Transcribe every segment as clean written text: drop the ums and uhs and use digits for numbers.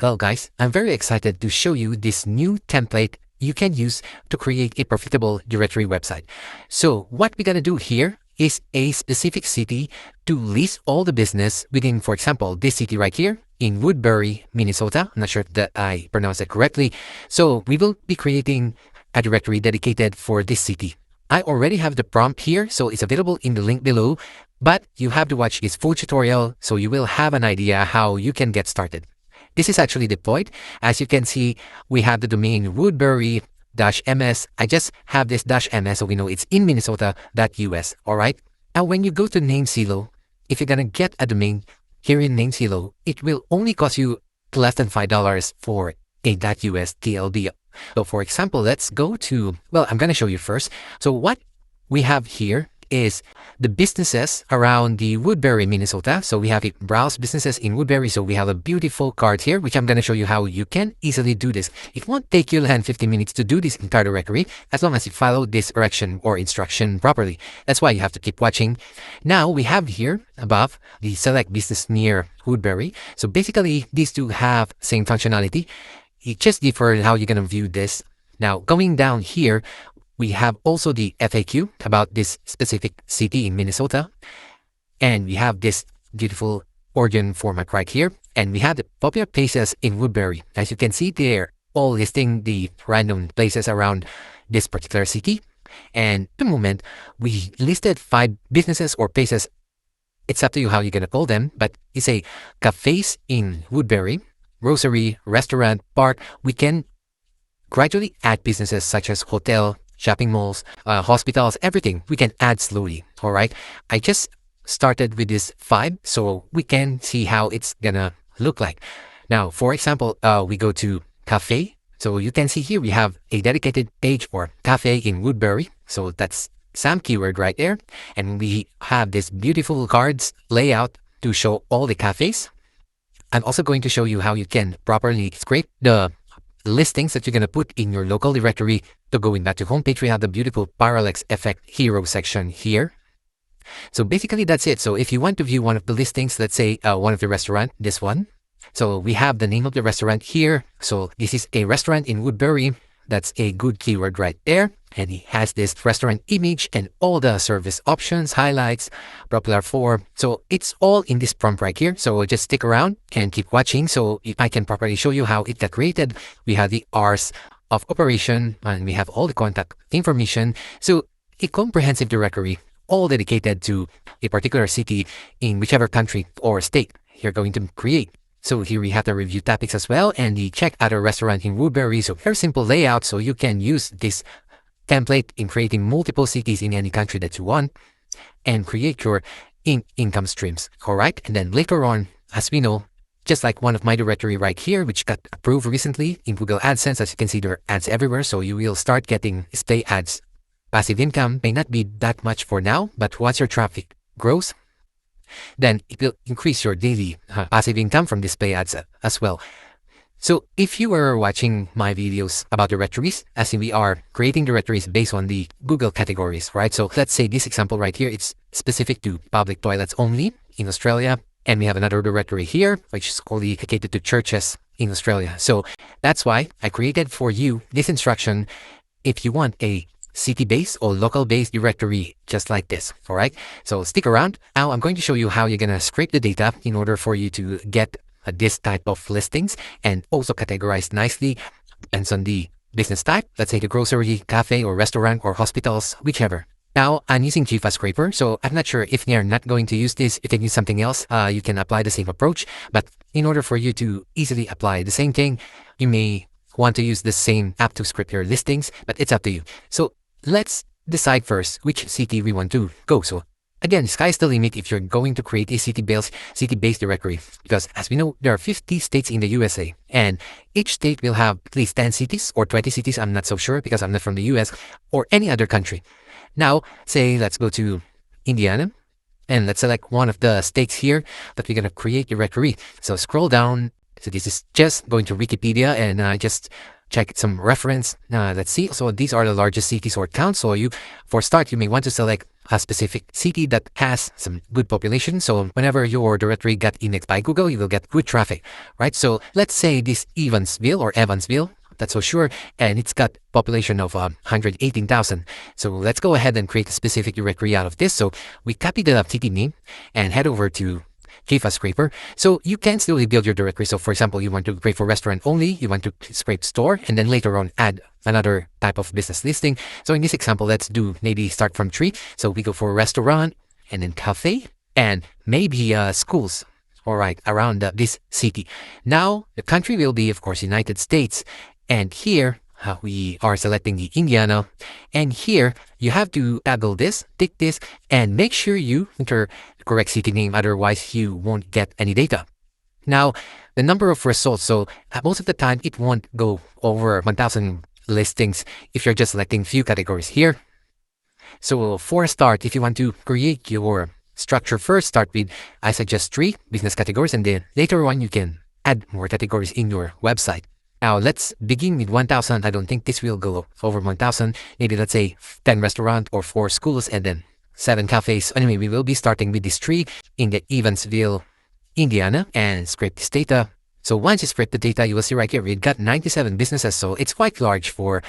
Well guys, I'm very excited to show you this new template you can use to create a profitable directory website. So what we're gonna do here is a specific city to list all the business within, for example, this city right here in Woodbury, Minnesota. I'm not sure that I pronounced it correctly. So we will be creating a directory dedicated for this city. I already have the prompt here, so it's available in the link below, but you have to watch this full tutorial so you will have an idea how you can get started. This is actually deployed. As you can see, we have the domain woodbury-ms. I just have this -ms so we know it's in Minnesota.us. Alright? Now when you go to NameSilo, if you're gonna get a domain here in NameSilo, it will only cost you less than $5 for a .us TLD. So for example, let's go to, well, I'm gonna show you first. So what we have here is the businesses around the Woodbury, Minnesota. So we have it browse businesses in Woodbury. So we have a beautiful card here, which I'm going to show you how you can easily do this. It won't take you less than 15 minutes to do this entire directory as long as you follow this direction or instruction properly. That's why you have to keep watching. Now we have here above the select business near Woodbury. So basically these two have same functionality. It just differs how you're going to view this. Now going down here, we have also the FAQ about this specific city in Minnesota. And we have this beautiful origin format right here. And we have the popular places in Woodbury. As you can see, they're all listing the random places around this particular city. And at the moment, we listed 5 businesses or places. It's up to you how you're going to call them. But it's a cafes in Woodbury, grocery, restaurant, park. We can gradually add businesses such as hotel, shopping malls, hospitals, everything we can add slowly. All right. I just started with this 5 so we can see how it's gonna look like. Now, for example, we go to cafe. So you can see here we have a dedicated page for cafe in Woodbury. So that's some keyword right there. And we have this beautiful cards layout to show all the cafes. I'm also going to show you how you can properly scrape the listings that you're going to put in your local directory. To going back to homepage, we have the beautiful parallax effect hero section here. So basically that's it. So if you want to view one of the listings, let's say one of the restaurant, this one. So we have the name of the restaurant here. So this is a restaurant in Woodbury. That's a good keyword right there. And it has this restaurant image and all the service options, highlights, popular for. So it's all in this prompt right here. So just stick around and keep watching. So if I can properly show you how it got created, we have the hours of operation and we have all the contact information. So a comprehensive directory, all dedicated to a particular city in whichever country or state you're going to create. So here we have the review topics as well and the check out a restaurant in Woodbury. So very simple layout. So you can use this template in creating multiple cities in any country that you want and create your income streams. All right. And then later on, as we know, just like one of my directory right here, which got approved recently in Google AdSense, as you can see, there are ads everywhere. So you will start getting display ads. Passive income may not be that much for now, but once your traffic grows, then it will increase your daily passive income from display ads as well. So if you were watching my videos about directories, as in we are creating directories based on the Google categories, right? So let's say this example right here, it's specific to public toilets only in Australia. And we have another directory here, which is only dedicated to churches in Australia. So that's why I created for you this instruction if you want a city-based or local-based directory just like this, all right? So stick around. Now I'm going to show you how you're going to scrape the data in order for you to get this type of listings and also categorize nicely depends on the business type. Let's say the grocery, cafe, or restaurant, or hospitals, whichever. Now I'm using GFA Scraper, so I'm not sure if you're not going to use this. If you use something else, you can apply the same approach. But in order for you to easily apply the same thing, you may want to use the same app to script your listings, but it's up to you. So let's decide first which city we want to go. So again, sky's the limit if you're going to create a city-based directory. Because as we know, there are 50 states in the USA. And each state will have at least 10 cities or 20 cities. I'm not so sure because I'm not from the US or any other country. Now, say let's go to Indiana. And let's select one of the states here that we're going to create a directory. So scroll down. So this is just going to Wikipedia and just check some reference. Let's see. So these are the largest cities or towns. So for start, you may want to select a specific city that has some good population. So whenever your directory got indexed by Google, you will get good traffic, right? So let's say this Evansville, that's so sure, and it's got population of 118,000. So let's go ahead and create a specific directory out of this. So we copy the city name and head over to Kifa Scraper. So you can still build your directory. So for example, you want to create for restaurant only, you want to scrape store, and then later on add another type of business listing. So in this example, let's do maybe start from tree. So we go for restaurant and then cafe and maybe schools. All right, around this city. Now the country will be, of course, United States. And here we are selecting the Indiana. And here you have to toggle this, tick this, and make sure you enter the correct city name. Otherwise, you won't get any data. Now, the number of results. So most of the time, it won't go over 1,000 listings if you're just selecting few categories here. So for a start, if you want to create your structure first, start with, I suggest 3 business categories, and then later on you can add more categories in your website. Now let's begin with 1,000. I don't think this will go over 1,000. Maybe let's say 10 restaurants or 4 schools and then 7 cafes. Anyway, we will be starting with this 3 in the Evansville, Indiana, and scrape this data. So once you scrape the data, you will see right here, we've got 97 businesses. So it's quite large for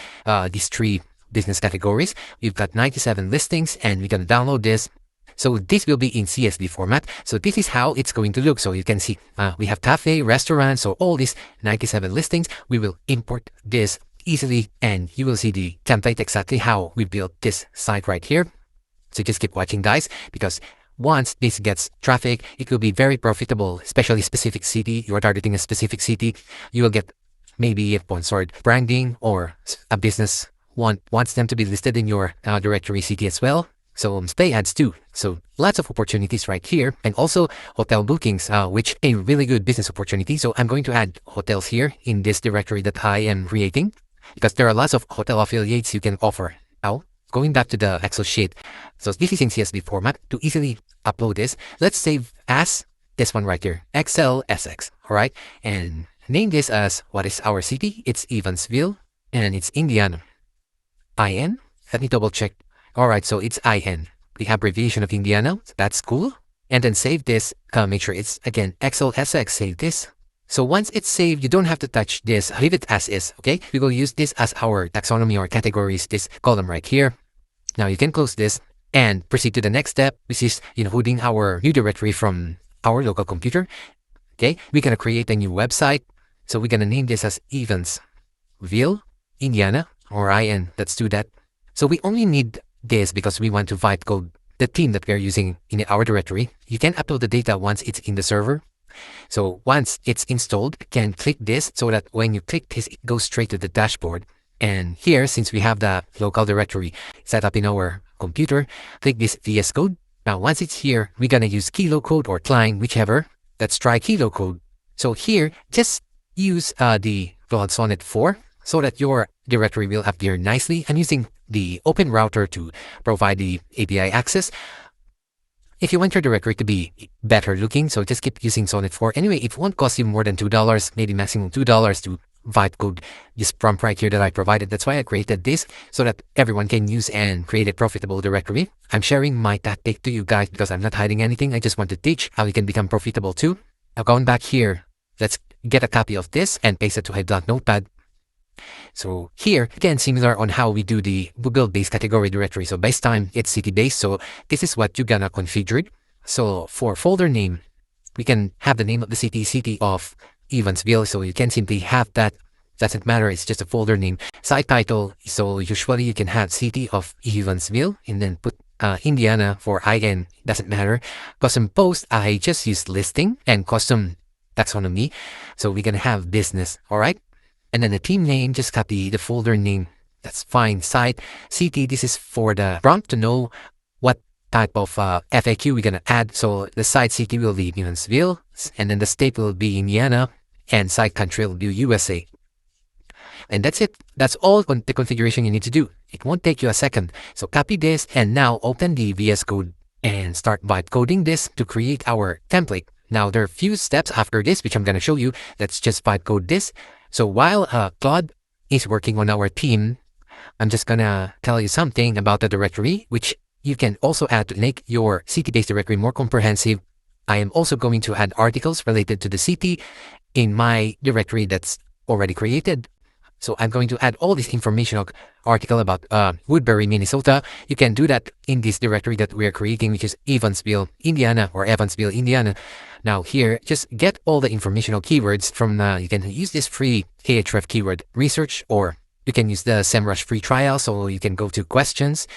these 3 business categories. We've got 97 listings and we're going to download this. So this will be in CSV format. So this is how it's going to look. So you can see we have cafe, restaurant. So all these 97 listings, we will import this easily and you will see the template exactly how we built this site right here. So just keep watching, guys, because once this gets traffic, it will be very profitable, especially specific city. You are targeting a specific city. You will get maybe a sponsored branding or a business wants them to be listed in your directory city as well. So stay ads too. So lots of opportunities right here, and also hotel bookings, which a really good business opportunity. So I'm going to add hotels here in this directory that I am creating because there are lots of hotel affiliates you can offer. Now, going back to the Excel sheet. So this is in CSV format. To easily upload this, let's save as this one right here, XLSX. All right. And name this as what is our city? It's Evansville and it's Indiana. IN. Let me double check. All right, so it's IN, the abbreviation of Indiana. That's cool. And then save this. Make sure it's, again, XLSX. Save this. So once it's saved, you don't have to touch this. Leave it as is, okay? We will use this as our taxonomy or categories, this column right here. Now you can close this and proceed to the next step, which is including our new directory from our local computer. Okay, we're going to create a new website. So we're going to name this as Evansville, Indiana, or IN. Let's do that. So we only need this because we want to byte code the theme that we're using in our directory. You can upload the data once it's in the server. So once it's installed, you can click this so that when you click this, it goes straight to the dashboard. And here, since we have the local directory set up in our computer, click this VS Code. Now, once it's here, we're going to use Kilo Code or Klein, whichever. Let's try Kilo Code. So here, just use the Cloud Sonnet 4 so that your directory will appear nicely. I'm using the Open Router to provide the API access. If you want your directory to be better looking, so just keep using Sonnet 4. Anyway, it won't cost you more than $2, maybe maximum $2 to byte code this prompt right here that I provided. That's why I created this so that everyone can use and create a profitable directory. I'm sharing my tactic to you guys because I'm not hiding anything. I just want to teach how you can become profitable too. Now going back here, let's get a copy of this and paste it to a notepad. So here, again, similar on how we do the Google-based category directory. So base time, it's city-based. So this is what you're gonna configure. So for folder name, we can have the name of the city of Evansville. So you can simply have that. Doesn't matter. It's just a folder name. Site title. So usually you can have city of Evansville and then put Indiana for IN. Doesn't matter. Custom post, I just use listing and custom taxonomy. So we're gonna have business. All right. And then the team name, just copy the folder name. That's fine. Site, city, this is for the prompt to know what type of FAQ we're going to add. So the site city will be Evansville, and then the state will be Indiana, and site country will be USA. And that's it. That's all the configuration you need to do. It won't take you a second. So copy this, and now open the VS Code and start byte coding this to create our template. Now there are a few steps after this, which I'm going to show you. Let's just byte code this. So while Claude is working on our team, I'm just gonna tell you something about the directory, which you can also add to make your city-based directory more comprehensive. I am also going to add articles related to the city in my directory that's already created. So I'm going to add all this informational article about Woodbury, Minnesota. You can do that in this directory that we're creating, which is Evansville, Indiana, or Evansville, Indiana. Now here, just get all the informational keywords from, you can use this free Ahref keyword research, or you can use the SEMrush free trial. So you can go to questions,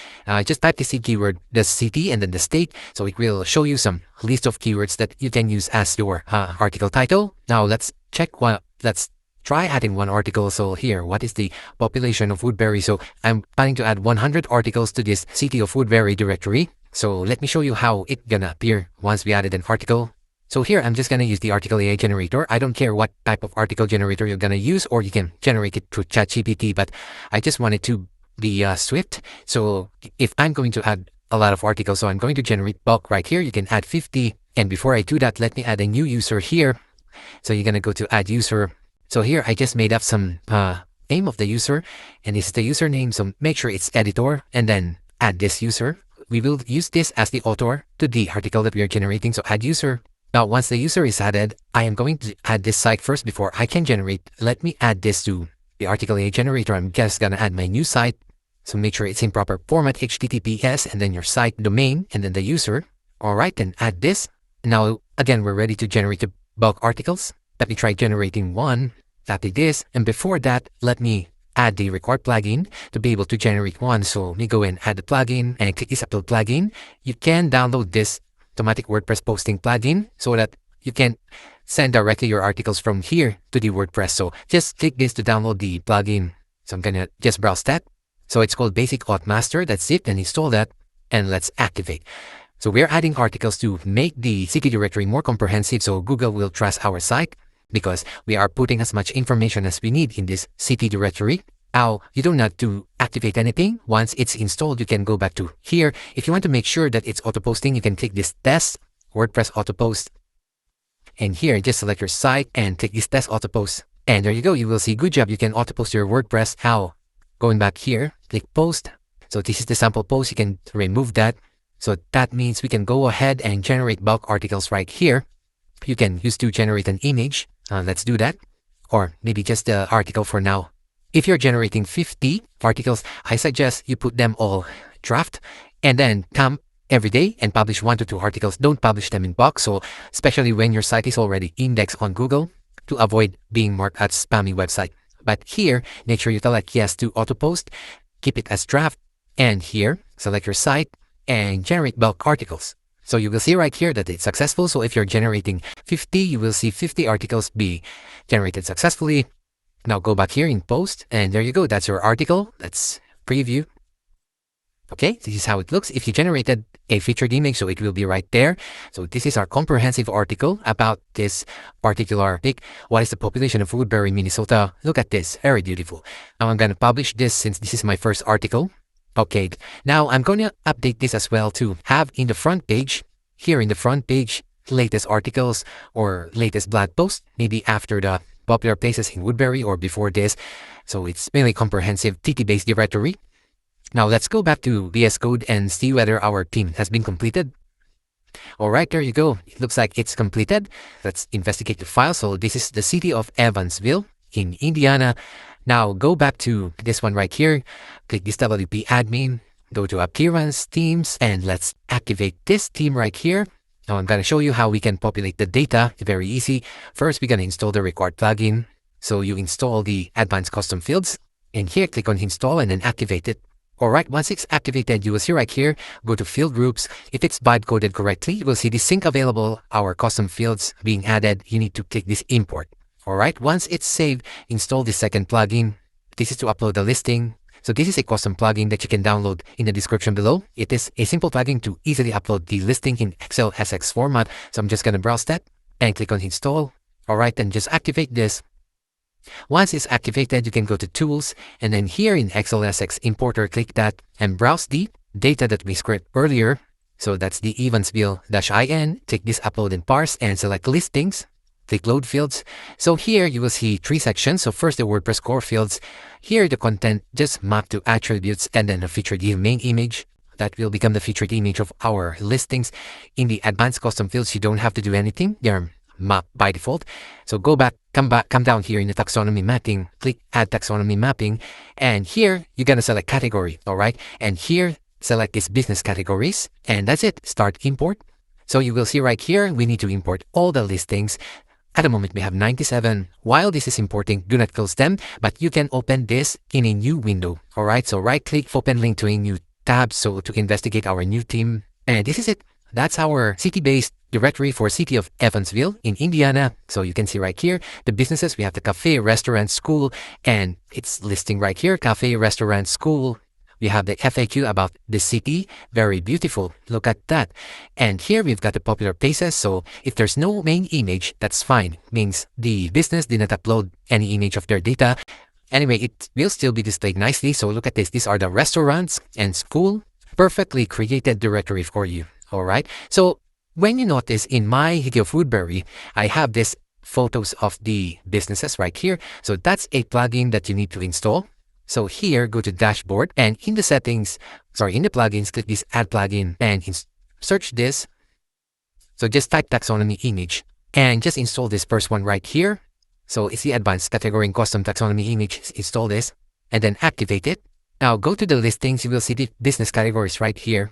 just type the keyword, the city, and then the state. So it will show you some list of keywords that you can use as your article title. Now let's check let's try adding one article. So here, what is the population of Woodbury? So I'm planning to add 100 articles to this city of Woodbury directory. So let me show you how it's gonna appear once we added an article. So here, I'm just gonna use the article AI generator. I don't care what type of article generator you're gonna use, or you can generate it through ChatGPT, but I just want it to be swift. So if I'm going to add a lot of articles, so I'm going to generate bulk right here. You can add 50. And before I do that, let me add a new user here. So you're gonna go to add user. So here, I just made up some name of the user, and this is the username. So make sure it's editor, and then add this user. We will use this as the author to the article that we are generating. So add user. Now, once the user is added, I am going to add this site first before I can generate. Let me add this to the article AI generator. I'm just gonna add my new site. So make sure it's in proper format, HTTPS, and then your site domain, and then the user. All right, then add this. Now, again, we're ready to generate the bulk articles. Let me try generating one. That it is. And before that, let me add the required plugin to be able to generate one. So let me go and add the plugin and click this upload plugin. You can download this automatic WordPress posting plugin so that you can send directly your articles from here to the WordPress. So just click this to download the plugin. So I'm gonna just browse that. So it's called Basic Auth Master. That's it, and install that, and let's activate. So we're adding articles to make the city directory more comprehensive, so Google will trust our site, because we are putting as much information as we need in this city directory. Now, you don't have to activate anything. Once it's installed, you can go back to here. If you want to make sure that it's auto-posting, you can click this test, WordPress auto-post. And here, just select your site and click this test auto-post. And there you go. You will see, good job. You can auto-post your WordPress. How? Going back here, click post. So this is the sample post. You can remove that. So that means we can go ahead and generate bulk articles right here. You can use to generate an image. Let's do that. Or maybe just the article for now. If you're generating 50 articles, I suggest you put them all draft and then come every day and publish 1 to 2 articles. Don't publish them in bulk. So especially when your site is already indexed on Google, to avoid being marked as spammy website. But here, make sure you select yes to auto post, keep it as draft, and here, select your site and generate bulk articles. So you will see right here that it's successful. So if you're generating 50, you will see 50 articles be generated successfully. Now go back here in post, and there you go. That's your article. Let's preview. Okay, this is how it looks. If you generated a featured image, so it will be right there. So this is our comprehensive article about this particular pick. What is the population of Woodbury, Minnesota? Look at this, very beautiful. Now I'm going to publish this since this is my first article. Okay, now I'm going to update this as well to have in the front page, here in the front page, latest articles or latest blog posts, maybe after the popular places in Woodbury or before this. So it's really comprehensive TT-based directory. Now let's go back to VS Code and see whether our theme has been completed. All right, there you go. It looks like it's completed. Let's investigate the file. So this is the city of Evansville in Indiana. Now go back to this one right here. Click this WP admin, go to appearance, themes, and let's activate this theme right here. Now I'm going to show you how we can populate the data. Very easy. First, we're going to install the required plugin. So you install the advanced custom fields, and here click on install and then activate it. Alright, once it's activated, you will see right here, go to field groups. If it's byte coded correctly, you will see the sync available, our custom fields being added. You need to click this import. Alright, once it's saved, install the second plugin. This is to upload the listing. So this is a custom plugin that you can download in the description below. It is a simple plugin to easily upload the listing in XLSX format. So I'm just going to browse that and click on install. Alright, then just activate this. Once it's activated, you can go to tools, and then here in XLSX importer, click that and browse the data that we scraped earlier. So that's the Evansville-in. Take this upload and parse and select listings. Click load fields. So here you will see 3 sections. So first the WordPress core fields. Here the content just map to attributes and then a featured main image. That will become the featured image of our listings. In the advanced custom fields, you don't have to do anything. They're mapped by default. So come down here in the taxonomy mapping, click add taxonomy mapping. And here you're going to select category. All right. And here select this business categories. And that's it. Start import. So you will see right here, we need to import all the listings. At the moment, we have 97. While this is importing, do not close them, but you can open this in a new window. All right, so right-click, open link to a new tab, so to investigate our new theme. And this is it. That's our city-based directory for city of Evansville in Indiana. So you can see right here, the businesses, we have the cafe, restaurant, school, and it's listing right here, cafe, restaurant, school. We have the FAQ about the city. Very beautiful. Look at that. And here we've got the popular places. So if there's no main image, that's fine. Means the business did not upload any image of their data. Anyway, it will still be displayed nicely. So look at this. These are the restaurants and school. Perfectly created directory for you. All right. So when you notice in my Higeo Foodberry, I have this photos of the businesses right here. So that's a plugin that you need to install. So here, go to dashboard and in the settings, in the plugins, click this add plugin and search this. So just type taxonomy image and just install this first one right here. So it's the advanced category and custom taxonomy image. Install this and then activate it. Now go to the listings. You will see the business categories right here.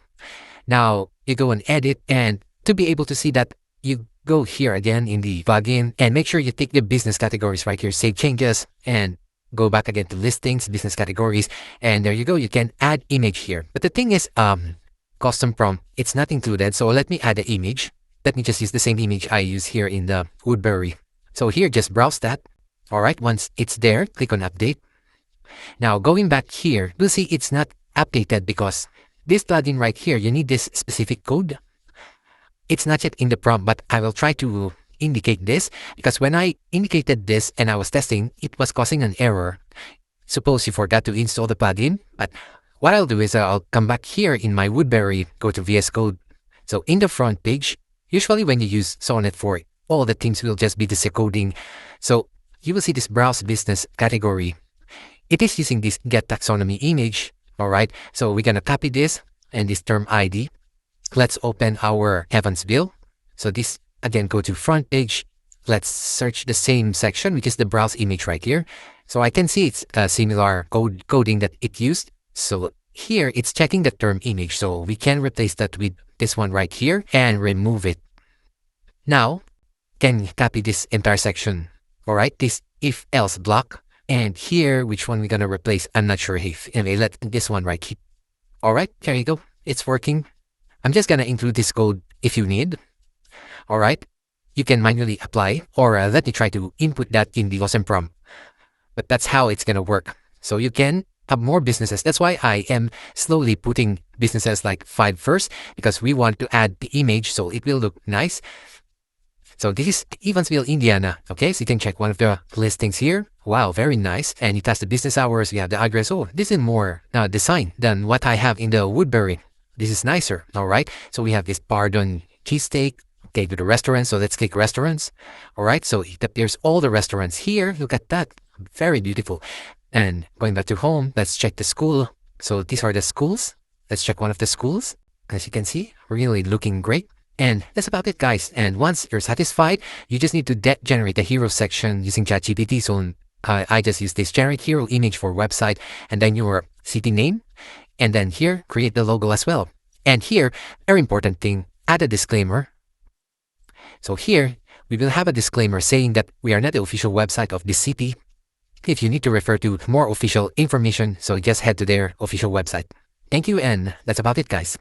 Now you go and edit, and to be able to see that, you go here again in the plugin and make sure you tick the business categories right here. Save changes and go back again to listings, business categories, and there you go. You can add image here. But the thing is, custom prompt, it's not included. So let me add an image. Let me just use the same image I use here in the Woodbury. So here, just browse that. All right, once it's there, click on update. Now going back here, you'll see it's not updated because this plugin right here, you need this specific code. It's not yet in the prompt, but I will try to indicate this because when I indicated this and I was testing, it was causing an error. Suppose you forgot to install the plugin, but what I'll do is I'll come back here in my Woodbury, go to VS Code. So in the front page, usually when you use Sonnet for all the themes will just be the coding. So you will see this browse business category. It is using this get taxonomy image. All right. So we're going to copy this and this term ID. Let's open our Evansville. So this again, go to front page. Let's search the same section, which is the browse image right here. So I can see it's a similar coding that it used. So here it's checking the term image. So we can replace that with this one right here and remove it. Now, can copy this entire section. All right, this if else block. And here, which one we're going to replace? I'm not sure if. Anyway, let this one right here. All right, there you go. It's working. I'm just going to include this code if you need. All right, you can manually apply or let me try to input that in the custom prompt. But that's how it's going to work. So you can have more businesses. That's why I am slowly putting businesses like 5 first because we want to add the image so it will look nice. So this is Evansville, Indiana. Okay, so you can check one of the listings here. Wow, very nice. And it has the business hours. We have the address. Oh, this is more design than what I have in the Woodbury. This is nicer. All right, so we have this pardon cheesesteak. Okay, to the restaurants. So let's click restaurants. All right, so it appears all the restaurants here. Look at that. Very beautiful. And going back to home, let's check the school. So these are the schools. Let's check one of the schools. As you can see, really looking great. And that's about it, guys. And once you're satisfied, you just need to generate the hero section using ChatGPT. So I just use this generate hero image for website and then your city name. And then here, create the logo as well. And here, very important thing, add a disclaimer. So here, we will have a disclaimer saying that we are not the official website of this city. If you need to refer to more official information, so just head to their official website. Thank you, and that's about it, guys.